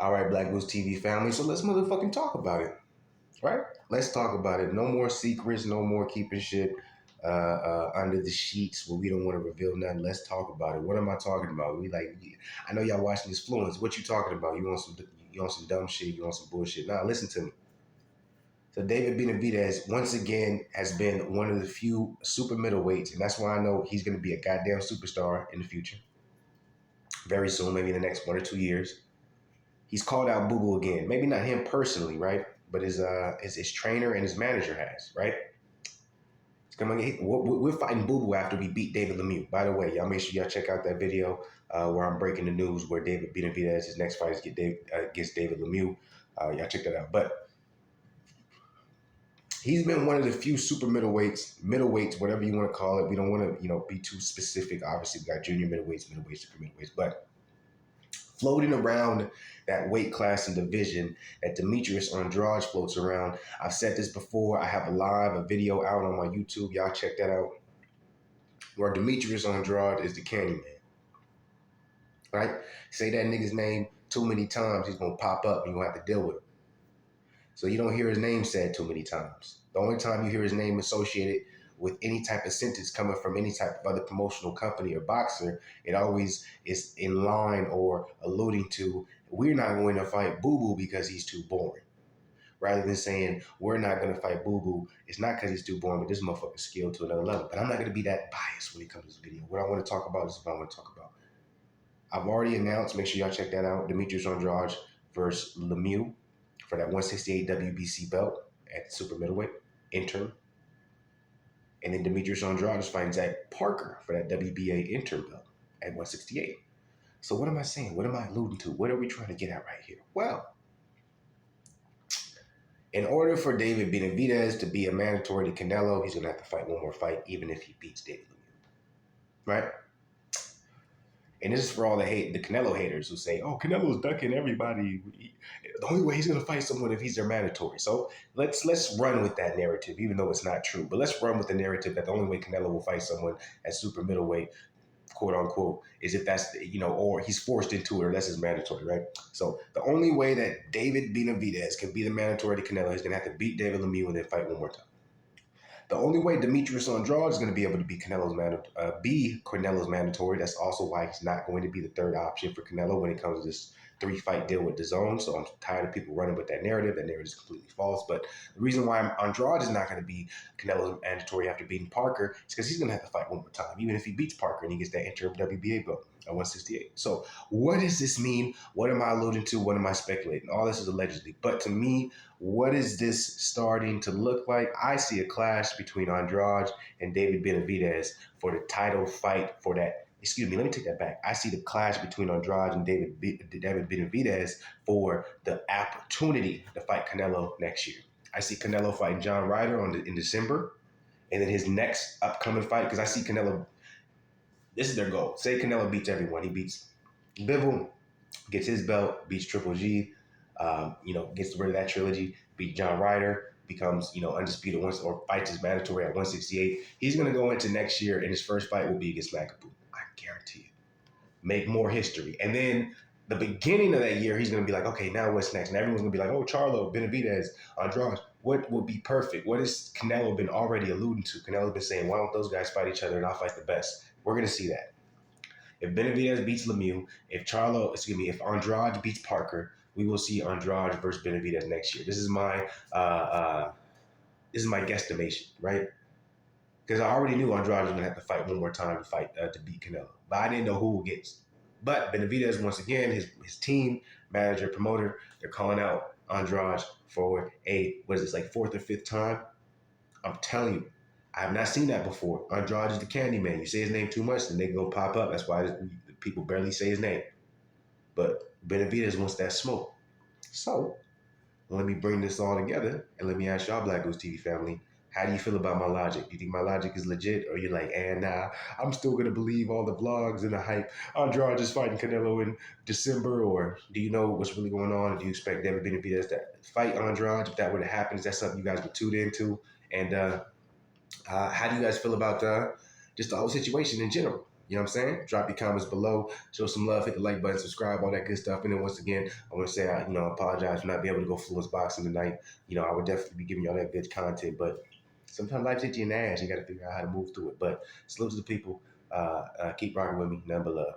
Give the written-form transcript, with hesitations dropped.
All right, Black Boost TV family. So let's motherfucking talk about it, right? Let's talk about it. No more secrets. No more keeping shit under the sheets where we don't want to reveal nothing. Let's talk about it. What am I talking about? I know y'all watching this Fluence. What you talking about? You want some dumb shit? You want some bullshit? Nah, listen to me. So David Benavidez once again has been one of the few super middleweights, and that's why I know he's going to be a goddamn superstar in the future. Very soon, maybe in the next 1 or 2 years. He's called out Boo Boo again. Maybe not him personally, right? But his trainer and his manager has, right? We're fighting Boo Boo after we beat David Lemieux. By the way, y'all make sure y'all check out that video where I'm breaking the news where David Benavidez, his next fight is against David Lemieux. Y'all check that out. But he's been one of the few super middleweights, whatever you want to call it. We don't want to, be too specific. Obviously, we got junior middleweights, super middleweights, but floating around that weight class and division that Demetrius Andrade floats around. I've said this before. I have a video out on my YouTube. Y'all check that out. Where Demetrius Andrade is the Candyman. Right? Say that nigga's name too many times, he's going to pop up and you're going to have to deal with him. So you don't hear his name said too many times. The only time you hear his name associated with any type of sentence coming from any type of other promotional company or boxer, it always is in line or alluding to, we're not going to fight Boo Boo because he's too boring. Rather than saying, we're not going to fight Boo Boo, it's not because he's too boring, but this motherfucker's skilled to another level. But I'm not going to be that biased when it comes to this video. What I want to talk about is what I want to talk about. I've already announced, make sure y'all check that out, Demetrius Andrade versus Lemieux for that 168 WBC belt at super middleweight, interim. And then Demetrius Andrade is fighting Zach Parker for that WBA interim belt at 168. So what am I saying? What am I alluding to? What are we trying to get at right here? Well, in order for David Benavidez to be a mandatory to Canelo, he's going to have to fight one more fight, even if he beats David Lemieux. Right? And this is for all the Canelo haters who say, oh, Canelo's ducking everybody. The only way he's going to fight someone if he's their mandatory. So let's run with that narrative, even though it's not true. But let's run with the narrative that the only way Canelo will fight someone at super middleweight, quote unquote, is if that's, or he's forced into it or that's his mandatory, right? So the only way that David Benavidez can be the mandatory to Canelo is going to have to beat David Lemieux and then fight one more time. The only way Demetrius Andrade is going to be able to be Canelo's mandatory. That's also why he's not going to be the third option for Canelo when it comes to this 3-fight deal with DAZN. So I'm tired of people running with that narrative. That narrative is completely false. But the reason why Andrade is not going to be Canelo's mandatory after beating Parker is because he's going to have to fight one more time, even if he beats Parker and he gets that interim WBA belt at 168. So what does this mean? What am I alluding to? What am I speculating? All this is allegedly. But to me, what is this starting to look like? I see a clash between Andrade and David Benavidez for the title fight for that. Excuse me, let me take that back. I see the clash between Andrade and David Benavidez for the opportunity to fight Canelo next year. I see Canelo fighting John Ryder in December, and then his next upcoming fight, because I see Canelo, this is their goal. Say Canelo beats everyone. He beats Bivol, gets his belt, beats Triple G, gets rid of that trilogy, beat John Ryder, becomes, undisputed once, or fights his mandatory at 168. He's going to go into next year, and his first fight will be against Magaboo. I guarantee you. Make more history. And then the beginning of that year, he's going to be like, okay, now what's next? And everyone's going to be like, oh, Charlo, Benavidez, Andrade, what would be perfect? What has Canelo been already alluding to? Canelo's been saying, why don't those guys fight each other and I'll fight the best? We're going to see that. If Benavidez beats Lemieux, if Andrade beats Parker, we will see Andrade versus Benavidez next year. This is my guesstimation, right? Because I already knew Andrade was going to have to fight one more time to beat Canelo. But I didn't know who would get. But Benavidez, once again, his team, manager, promoter, they're calling out Andrade for fourth or fifth time? I'm telling you, I have not seen that before. Andrade is the Candyman. You say his name too much, then they go pop up. That's why people barely say his name. But Benavidez wants that smoke. So let me bring this all together and let me ask y'all, Black Boost TV family, how do you feel about my logic? Do you think my logic is legit? Or you're like, nah, I'm still going to believe all the vlogs and the hype. Andrade is fighting Canelo in December. Or do you know what's really going on? Do you expect David Benavidez to fight Andrade? If that were to happen, is that something you guys would tune into? And how do you guys feel about just the whole situation in general? You know what I'm saying? Drop your comments below. Show some love. Hit the like button. Subscribe. All that good stuff. And then once again, I want to say, apologize for not being able to go fluence boxing tonight. I would definitely be giving y'all that good content. But sometimes life hits you in the ass. You got to figure out how to move through it. But salute to the people. Keep rocking with me. None but love.